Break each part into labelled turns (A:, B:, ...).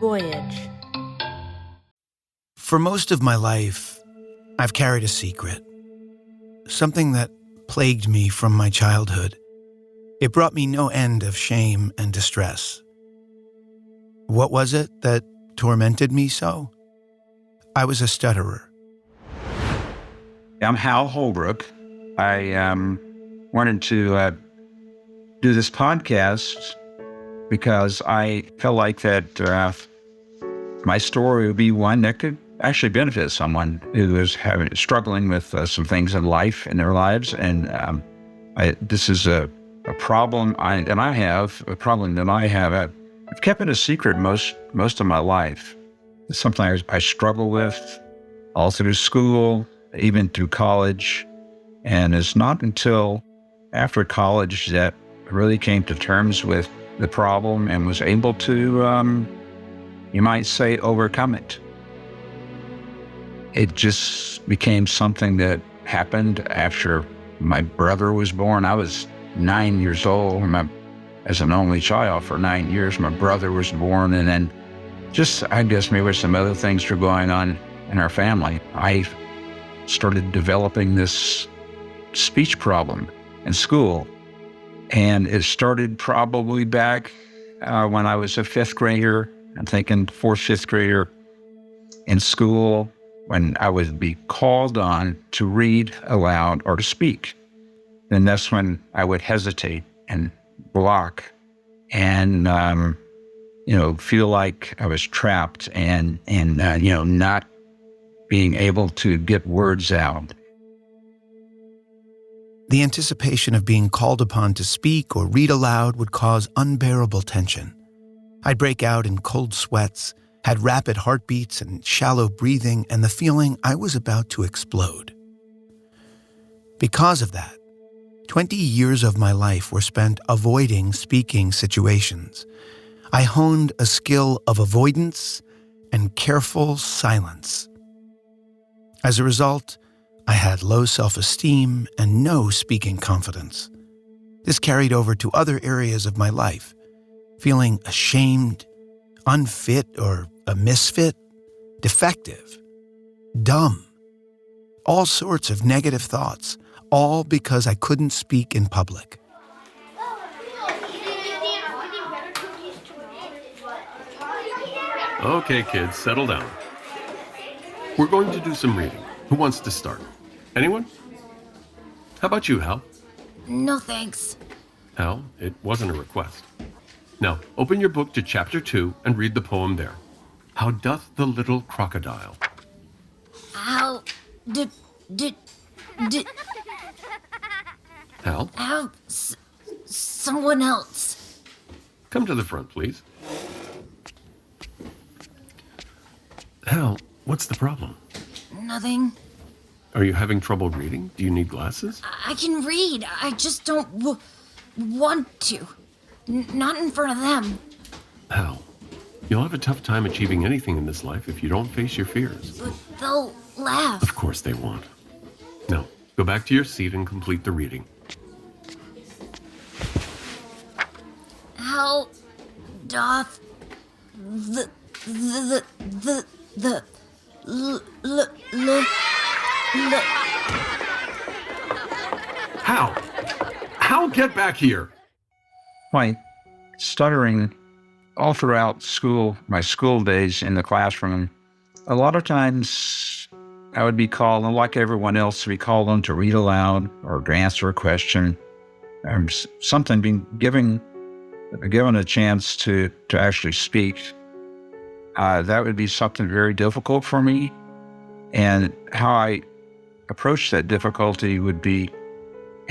A: Voyage.
B: For most of my life, I've carried a secret. Something that plagued me from my childhood. It brought me no end of shame and distress. What was it that tormented me so? I was a stutterer.
C: I'm Hal Holbrook. I wanted to do this podcast because I felt like that my story would be one that could actually benefit someone who is struggling with some things in life, in their lives. And this is a problem I have. I've kept it a secret most of my life. It's something I struggle with all through school, even through college. And it's not until after college that I really came to terms with the problem and was able to, you might say, overcome it. It just became something that happened after my brother was born. I was 9 years old. As an only child for 9 years, my brother was born. And then I guess maybe some other things were going on in our family. I started developing this speech problem in school. And it started probably back when I was a fifth grader. I'm thinking fourth, fifth grader in school, when I would be called on to read aloud or to speak. Then that's when I would hesitate and block and, feel like I was trapped and not being able to get words out.
B: The anticipation of being called upon to speak or read aloud would cause unbearable tension. I'd break out in cold sweats, had rapid heartbeats and shallow breathing, and the feeling I was about to explode. Because of that, 20 years of my life were spent avoiding speaking situations. I honed a skill of avoidance and careful silence. As a result, I had low self-esteem and no speaking confidence. This carried over to other areas of my life, feeling ashamed, unfit or a misfit, defective, dumb. All sorts of negative thoughts, all because I couldn't speak in public.
D: Okay, kids, settle down. We're going to do some reading. Who wants to start? Anyone? How about you, Hal?
E: No, thanks.
D: Hal, it wasn't a request. Now, open your book to chapter 2 and read the poem there. How doth the little crocodile?
E: How
D: Hal,
E: someone else.
D: come to the front, please. Hal, what's the problem?
E: Nothing.
D: Are you having trouble reading? Do you need glasses?
E: I can read. I just don't want to. Not in front of them.
D: Hal, you'll have a tough time achieving anything in this life if you don't face your fears.
E: But they'll laugh.
D: Of course they won't. Now, go back to your seat and complete the reading.
E: How doth
D: Hal, get back here!
C: My stuttering all throughout school, my school days in the classroom, a lot of times I would be called, like everyone else, to be called on to read aloud or to answer a question, or something, being given a chance to actually speak. That would be something very difficult for me. And how I approach that difficulty would be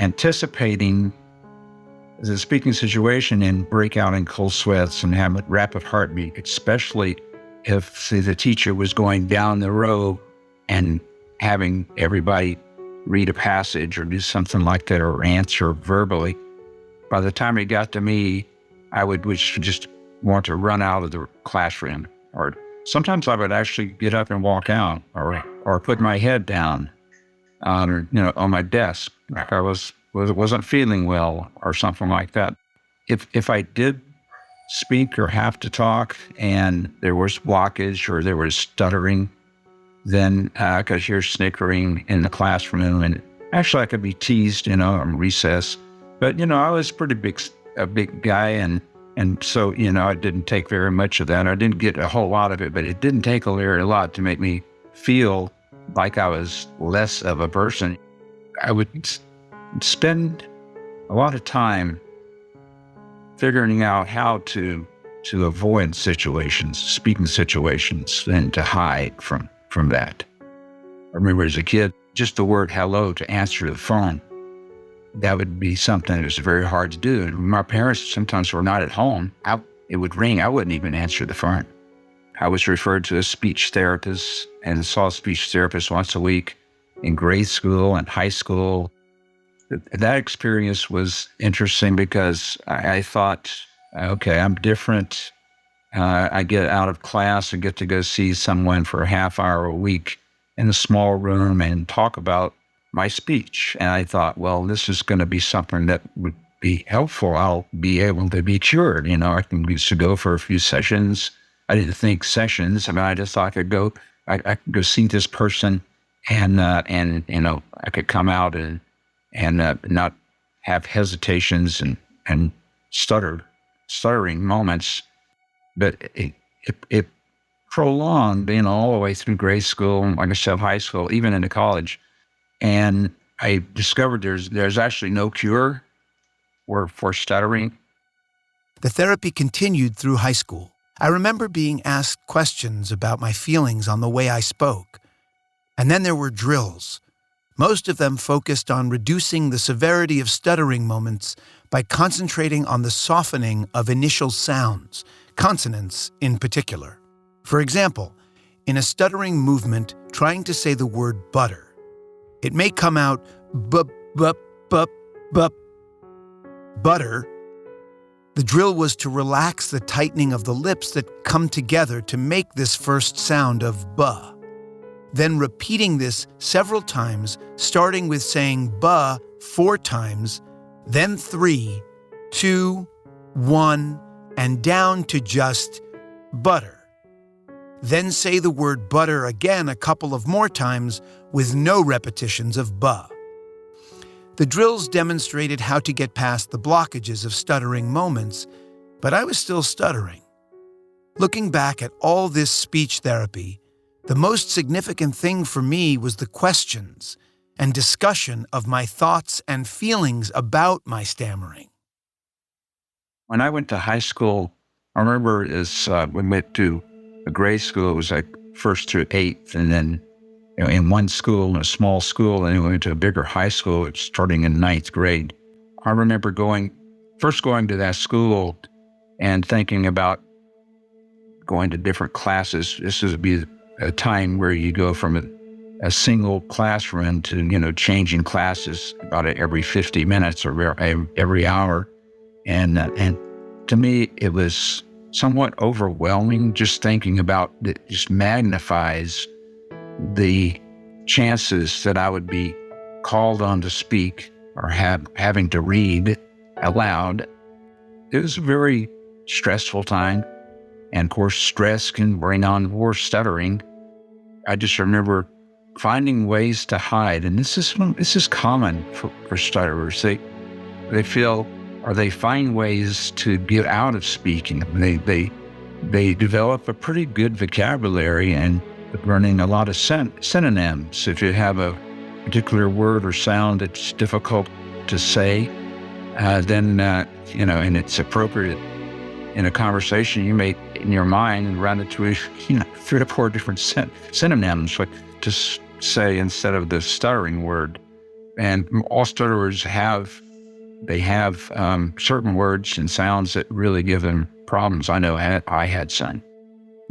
C: anticipating the speaking situation and break out in cold sweats and have a rapid heartbeat, especially if, say, the teacher was going down the row and having everybody read a passage or do something like that or answer verbally. By the time it got to me, I would just want to run out of the classroom. Or sometimes I would actually get up and walk out or put my head down on my desk, like I wasn't feeling well or something like that. If I did speak or have to talk and there was blockage or there was stuttering, then I could hear snickering in the classroom. And actually I could be teased, in recess. But, I was a big guy. And so, it didn't take very much of that. I didn't get a whole lot of it, but it didn't take a very lot to make me feel like I was less of a person. I would spend a lot of time figuring out how to avoid situations, speaking situations, and to hide from that. I remember as a kid, just the word hello to answer the phone, that would be something that was very hard to do. And my parents sometimes were not at home. It would ring. I wouldn't even answer the phone. I was referred to a speech therapist and saw a speech therapist once a week in grade school and high school. That experience was interesting because I thought, okay, I'm different. I get out of class and get to go see someone for a half hour a week in a small room and talk about my speech. And I thought, well, this is going to be something that would be helpful. I'll be able to be cured. I can used to go for a few sessions. I didn't think sessions. I just thought I could go see this person and I could come out and not have hesitations and stuttering moments. But it prolonged, all the way through grade school, like I said, high school, even into college. And I discovered there's actually no cure for stuttering.
B: The therapy continued through high school. I remember being asked questions about my feelings on the way I spoke. And then there were drills. Most of them focused on reducing the severity of stuttering moments by concentrating on the softening of initial sounds, consonants in particular. For example, in a stuttering movement trying to say the word butter, it may come out bup, bup, bup, bup. Butter. The drill was to relax the tightening of the lips that come together to make this first sound of buh. Then repeating this several times, starting with saying buh 4 times, then 3, 2, 1, and down to just butter. Then say the word butter again a couple of more times with no repetitions of buh. The drills demonstrated how to get past the blockages of stuttering moments, but I was still stuttering. Looking back at all this speech therapy, the most significant thing for me was the questions and discussion of my thoughts and feelings about my stammering.
C: When I went to high school, I remember we went to a grade school. It was like 1st through 8th, and then in one school, in a small school, and then we went to a bigger high school starting in 9th grade. I remember first going to that school and thinking about going to different classes. This would be a time where you go from a single classroom to, changing classes about every 50 minutes or every hour. And to me, it was somewhat overwhelming just thinking about it. Just magnifies the chances that I would be called on to speak or having to read aloud. It was a very stressful time. And of course, stress can bring on more stuttering. I just remember finding ways to hide. And this is common for stutterers. They feel, or they find ways to get out of speaking. They develop a pretty good vocabulary and learning a lot of synonyms. If you have a particular word or sound that's difficult to say, then, and it's appropriate in a conversation, you may, in your mind, run into 3 or 4 different synonyms to say instead of the stuttering word. And all stutterers have certain words and sounds that really give them problems. I know I had some.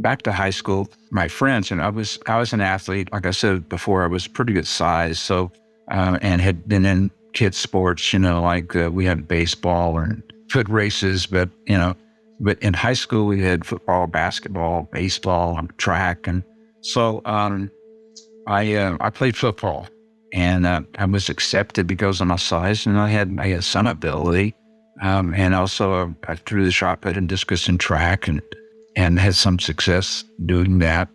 C: Back to high school, my friends, and I was an athlete. Like I said before, I was pretty good size, so and had been in kids sports, we had baseball or foot races, but in high school we had football, basketball, baseball, track, and so I played football, and I was accepted because of my size, and I had some ability. And also I threw the shot put and discus and track and had some success doing that.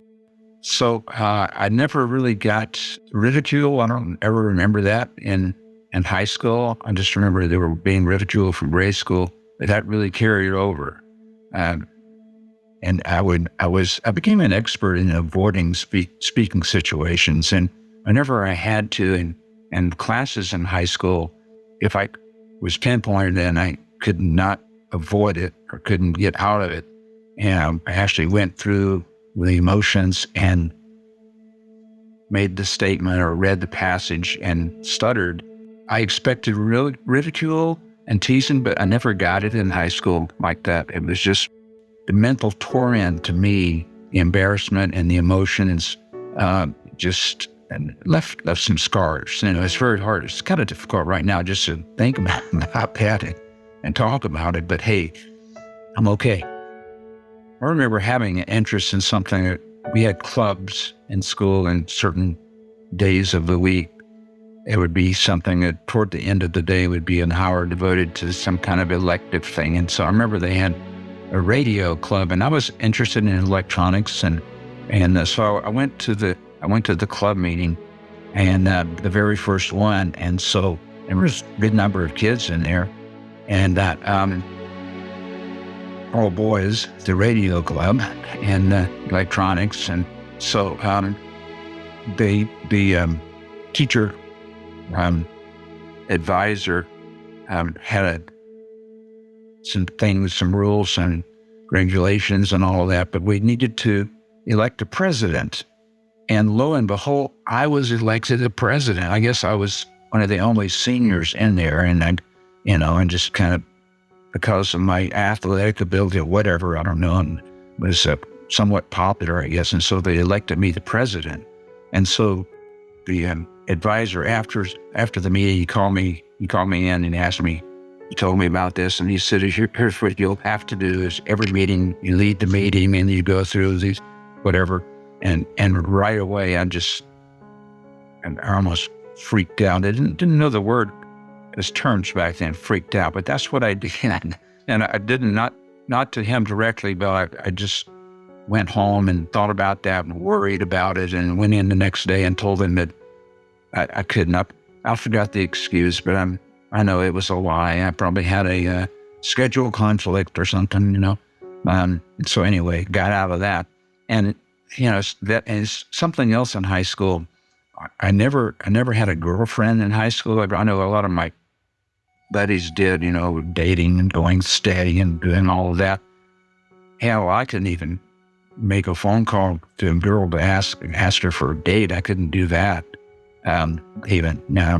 C: So I never really got ridicule. I don't ever remember that in high school. I just remember they were being ridiculed from grade school, but that really carried over. And I became an expert in avoiding speaking situations. And whenever I had to in classes in high school, if I was pinpointed and I could not avoid it or couldn't get out of it, and I actually went through the emotions and made the statement or read the passage and stuttered, I expected ridicule and teasing, but I never got it in high school like that. It was just the mental torment to me, the embarrassment and the emotions, just left some scars. It's very hard. It's kind of difficult right now just to think about it and talk about it. But hey, I'm okay. I remember having an interest in something. We had clubs in school, and certain days of the week, it would be something that toward the end of the day would be an hour devoted to some kind of elective thing. And so I remember they had a radio club, and I was interested in electronics, and so I went to the club meeting, and the very first one, and so there was a good number of kids in there, and that all boys, the radio club, and electronics, and so the teacher advisor had some rules and regulations and all of that, but we needed to elect a president. And lo and behold, I was elected a president. I guess I was one of the only seniors in there, and and just kind of because of my athletic ability or whatever, I don't know, and was somewhat popular, I guess. And so they elected me the president. And so the advisor after the meeting, he called me in and asked me, he told me about this, and he said, here's what you'll have to do is every meeting, you lead the meeting and you go through these, whatever. And right away, I almost freaked out. I didn't know the word as terms back then, freaked out, but that's what I did. And I didn't, not to him directly, but I just went home and thought about that and worried about it, and went in the next day and told him that I couldn't. I forgot the excuse, but I know it was a lie. I probably had a schedule conflict or something, So anyway, got out of that. And, that is something else in high school. I never had a girlfriend in high school. I know a lot of my buddies did, dating and going steady and doing all of that. Hell, I couldn't even make a phone call to a girl to ask her for a date. I couldn't do that. Even now,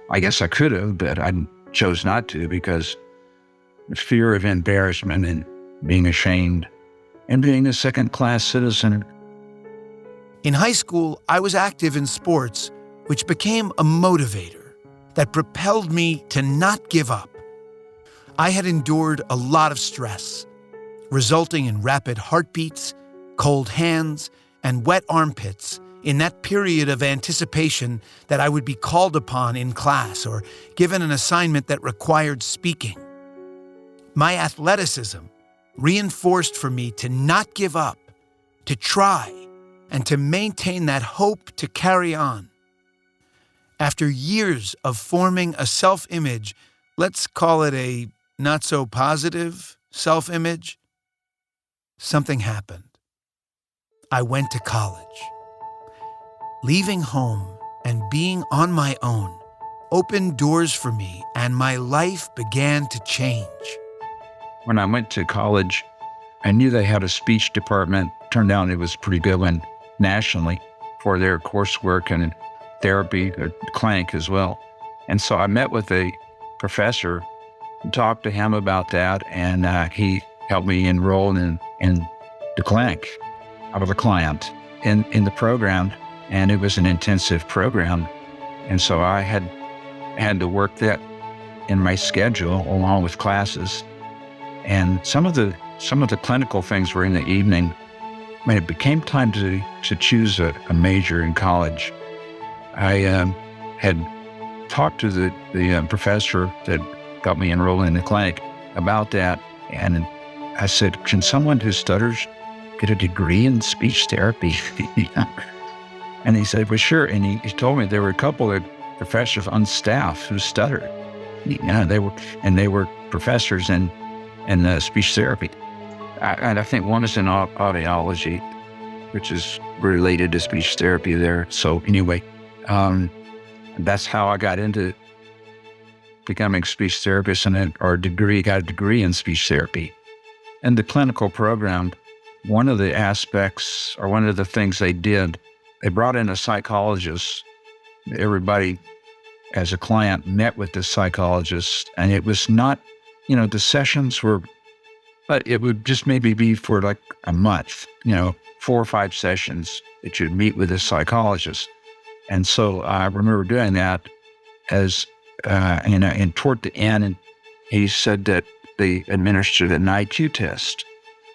C: I guess I could have, but I chose not to because the fear of embarrassment and being ashamed and being a second-class citizen.
B: In high school, I was active in sports, which became a motivator that propelled me to not give up. I had endured a lot of stress, resulting in rapid heartbeats, cold hands, and wet armpits in that period of anticipation that I would be called upon in class or given an assignment that required speaking. My athleticism reinforced for me to not give up, to try, and to maintain that hope to carry on. After years of forming a self-image, let's call it a not-so-positive self-image, something happened. I went to college. Leaving home and being on my own opened doors for me, and my life began to change.
C: When I went to college, I knew they had a speech department. Turned out it was a pretty good one nationally for their coursework and therapy, a clinic as well. And so I met with a professor and talked to him about that, and he helped me enroll in the clinic. I was a client in the program, and it was an intensive program. And so I had to work that in my schedule along with classes. And some of the clinical things were in the evening. When it became time to choose a major in college, I had talked to the professor that got me enrolled in the clinic about that. And I said, can someone who stutters get a degree in speech therapy? And he said, well, sure. And he told me there were a couple of professors on staff who stuttered. They were professors in speech therapy. And I think one is in audiology, which is related to speech therapy there. So anyway, that's how I got into becoming a speech therapist, and got a degree in speech therapy. And the clinical program, one of the aspects, or one of the things they did, they brought in a psychologist. Everybody, as a client, met with the psychologist, and it was not, the sessions were, but it would just maybe be for like a month, 4 or 5 sessions that you'd meet with a psychologist. And so I remember doing that and toward the end, and he said that they administered an IQ test.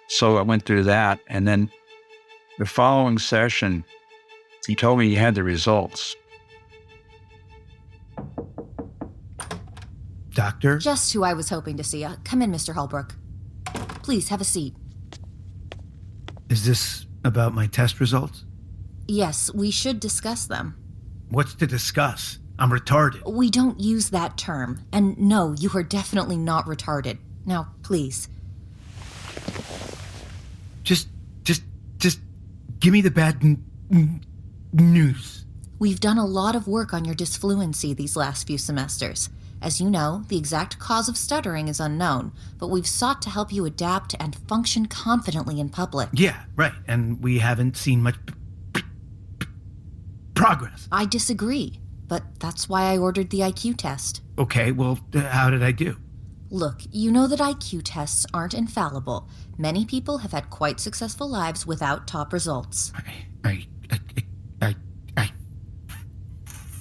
C: So I went through that, and then the following session, he told me he had the results.
B: Doctor?
E: Just who I was hoping to see. Come in, Mr. Holbrook. Please, have a seat.
B: Is this about my test results?
E: Yes, we should discuss them.
B: What's to discuss? I'm retarded.
E: We don't use that term. And no, you are definitely not retarded. Now, please.
B: Just give me the bad news.
E: We've done a lot of work on your dysfluency these last few semesters. As you know, the exact cause of stuttering is unknown, but we've sought to help you adapt and function confidently in public.
B: Yeah, right. And we haven't seen much progress.
E: I disagree, but that's why I ordered the IQ test.
B: Okay, well, how did I do?
E: Look, you know that IQ tests aren't infallible. Many people have had quite successful lives without top results.
B: I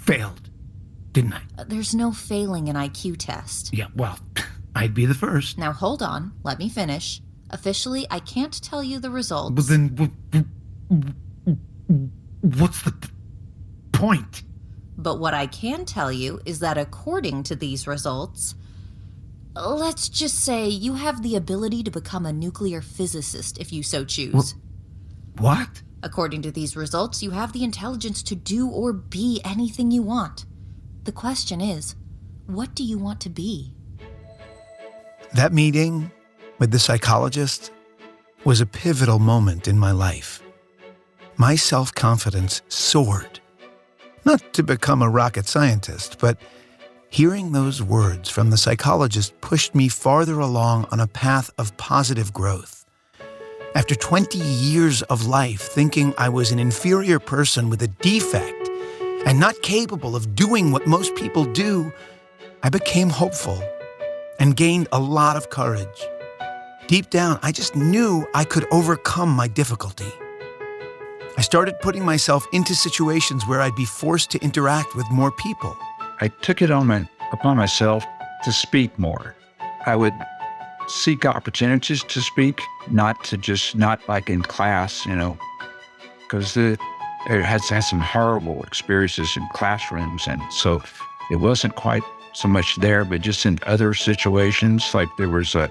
B: failed, didn't I?
E: There's no failing an IQ test.
B: Yeah, well, I'd be the first.
E: Now hold on, let me finish. Officially, I can't tell you the results.
B: Well, then, what's the point?
E: But what I can tell you is that according to these results, let's just say you have the ability to become a nuclear physicist if you so choose.
B: What?
E: According to these results, you have the intelligence to do or be anything you want. The question is, what do you want to be?
B: That meeting with the psychologist was a pivotal moment in my life. My self-confidence soared. Not to become a rocket scientist, but hearing those words from the psychologist pushed me farther along on a path of positive growth. After 20 years of life thinking I was an inferior person with a defect and not capable of doing what most people do, I became hopeful and gained a lot of courage. Deep down, I just knew I could overcome my difficulty. I started putting myself into situations where I'd be forced to interact with more people.
C: I took it upon myself to speak more. I would seek opportunities to speak, not like in class, because I had some horrible experiences in classrooms. And so it wasn't quite so much there, but just in other situations, like there was a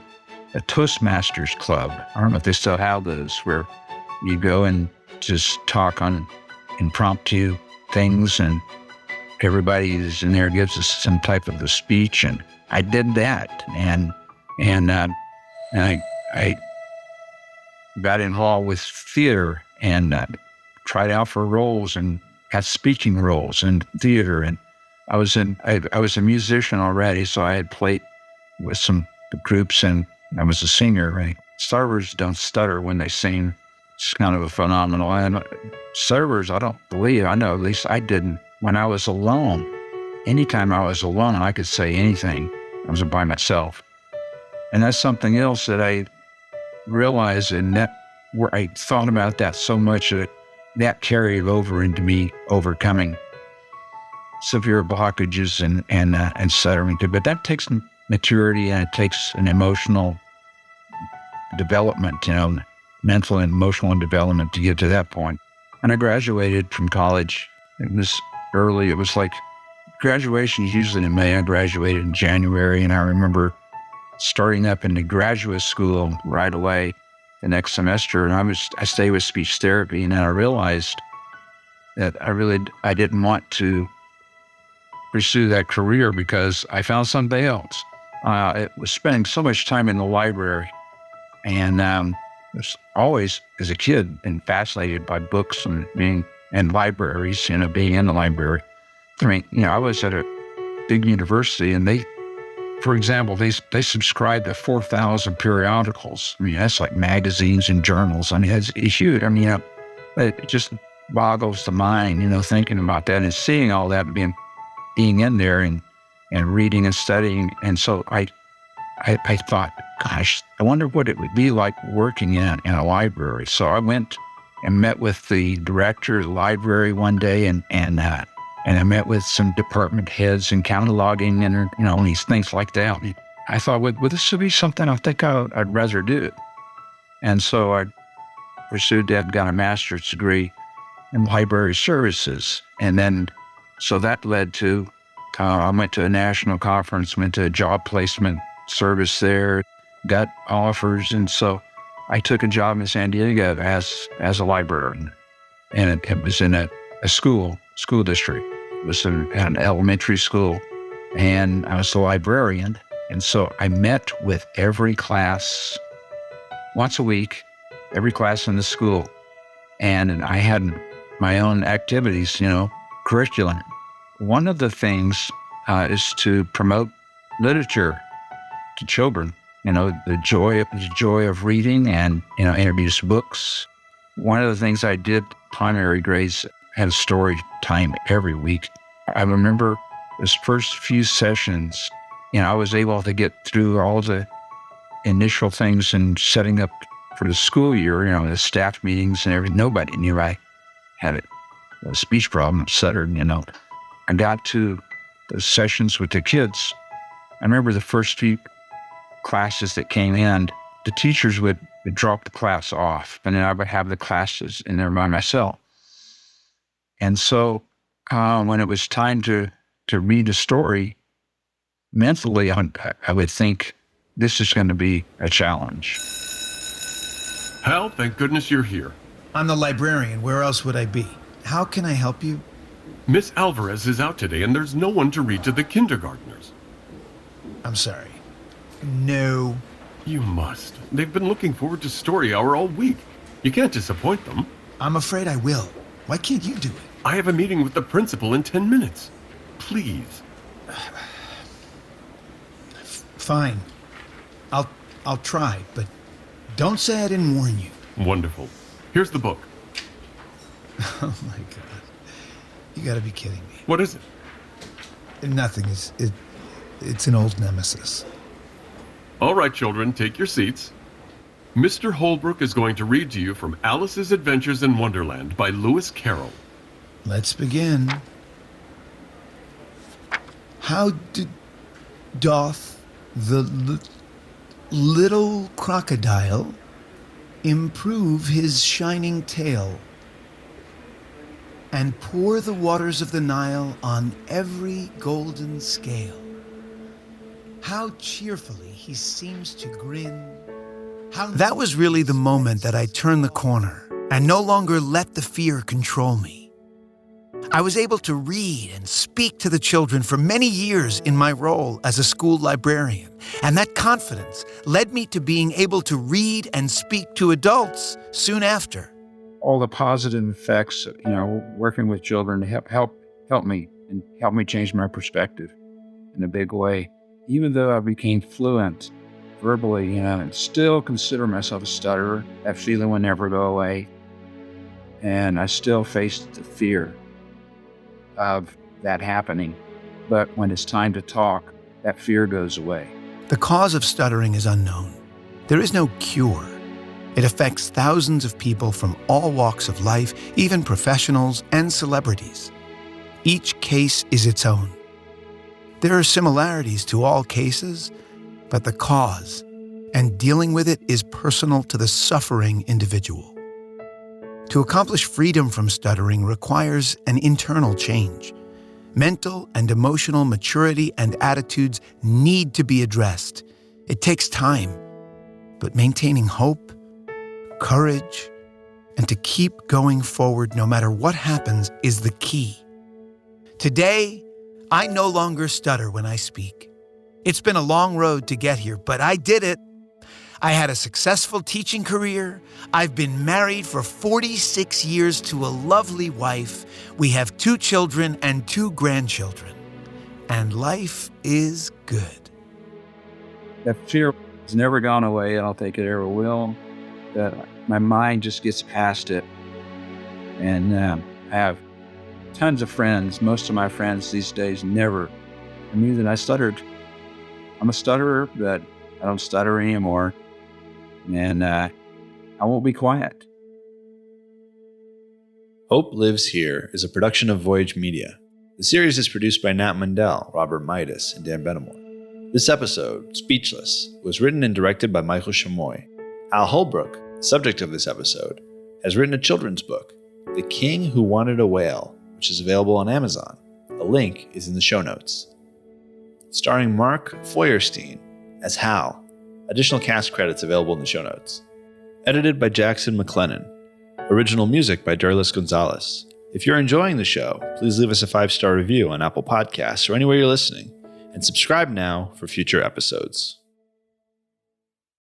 C: Toastmasters club. I don't know if they still have those, where you go and just talk on impromptu things, and everybody is in there gives us some type of a speech, and I did that, and I got involved with theater and tried out for roles and got speaking roles in theater, and I was a musician already, so I had played with some groups, and I was a singer. Right, stutterers don't stutter when they sing. It's kind of a phenomenal. And stutterers, I don't believe, I know, at least I didn't. When I was alone, anytime I was alone, I could say anything. I was by myself. And that's something else that I realized, and that where I thought about that so much that carried over into me overcoming severe blockages and stuttering too. But that takes maturity, and it takes an emotional development, mental and emotional development to get to that point. And I graduated from college. It was early. It was like Graduation is usually in May. I graduated in January, and I remember starting up in the graduate school right away the next semester. And I stayed with speech therapy, and then I realized that I didn't want to pursue that career because I found something else. It was spending so much time in the library, and was always, as a kid, been fascinated by books and being in libraries, being in the library. I mean, I was at a big university, and for example, they subscribed to 4,000 periodicals. I mean, that's like magazines and journals. I mean, it's huge. I mean, it just boggles the mind, thinking about that and seeing all that, being in there and reading and studying. And so I thought, gosh, I wonder what it would be like working in a library. So I went and met with the director of the library one day, and I met with some department heads and cataloging and these things like that. I thought, well, this would be something I think I'd rather do. And so I pursued that, got a master's degree in library services. And then, so that led to, I went to a national conference, went to a job placement service there, got offers. And so I took a job in San Diego as a librarian. And it was in a school district. It was an elementary school, and I was the librarian. And so I met with every class once a week, every class in the school. And I had my own activities, curriculum. One of the things is to promote literature to children, the joy of reading and, introduce books. One of the things I did, primary grades, had a story time every week. I remember those first few sessions, I was able to get through all the initial things and setting up for the school year, the staff meetings and everything. Nobody knew I had a speech problem, stuttered, I got to the sessions with the kids. I remember the first few classes that came in, the teachers would drop the class off, and then I would have the classes in there by myself. And so when it was time to read a story, mentally, I would think, this is going to be a challenge.
D: Hal, thank goodness you're here.
B: I'm the librarian. Where else would I be? How can I help you?
D: Miss Alvarez is out today, and there's no one to read to the kindergartners.
B: I'm sorry. No.
D: You must. They've been looking forward to story hour all week. You can't disappoint them.
B: I'm afraid I will. Why can't you do it?
D: I have a meeting with the principal in 10 minutes. Please.
B: Fine. I'll try, but don't say I didn't warn you.
D: Wonderful. Here's the book.
B: Oh my God. You gotta be kidding me.
D: What is it?
B: Nothing. It's an old nemesis.
D: All right, children, take your seats. Mr. Holbrook is going to read to you from Alice's Adventures in Wonderland by Lewis Carroll.
B: Let's begin. How doth the little crocodile improve his shining tail and pour the waters of the Nile on every golden scale? How cheerfully he seems to grin. That was really the moment that I turned the corner and no longer let the fear control me. I was able to read and speak to the children for many years in my role as a school librarian, and that confidence led me to being able to read and speak to adults soon after.
C: All the positive effects, working with children help me change my perspective in a big way. Even though I became fluent verbally, and still consider myself a stutterer, that feeling will never go away. And I still faced the fear of that happening. But when it's time to talk, that fear goes away.
B: The cause of stuttering is unknown. There is no cure. It affects thousands of people from all walks of life, even professionals and celebrities. Each case is its own. There are similarities to all cases, but the cause and dealing with it is personal to the suffering individual. To accomplish freedom from stuttering requires an internal change. Mental and emotional maturity and attitudes need to be addressed. It takes time, but maintaining hope, courage, and to keep going forward no matter what happens is the key. Today, I no longer stutter when I speak. It's been a long road to get here, but I did it. I had a successful teaching career. I've been married for 46 years to a lovely wife. We have 2 children and 2 grandchildren. And life is good.
C: That fear has never gone away. I don't think it ever will. That my mind just gets past it. And I have tons of friends. Most of my friends these days never knew that I stuttered. I'm a stutterer, but I don't stutter anymore. And I won't be quiet.
A: Hope Lives Here is a production of Voyage Media. The series is produced by Nat Mundell, Robert Midas, and Dan Benamor. This episode, Speechless, was written and directed by Michael Chamoy. Hal Holbrook, subject of this episode, has written a children's book, The King Who Wanted a Whale, which is available on Amazon. A link is in the show notes. Starring Mark Feuerstein as Hal. Additional cast credits available in the show notes. Edited by Jackson McLennan. Original music by Derlis Gonzalez. If you're enjoying the show, please leave us a 5-star review on Apple Podcasts or anywhere you're listening, and subscribe now for future episodes.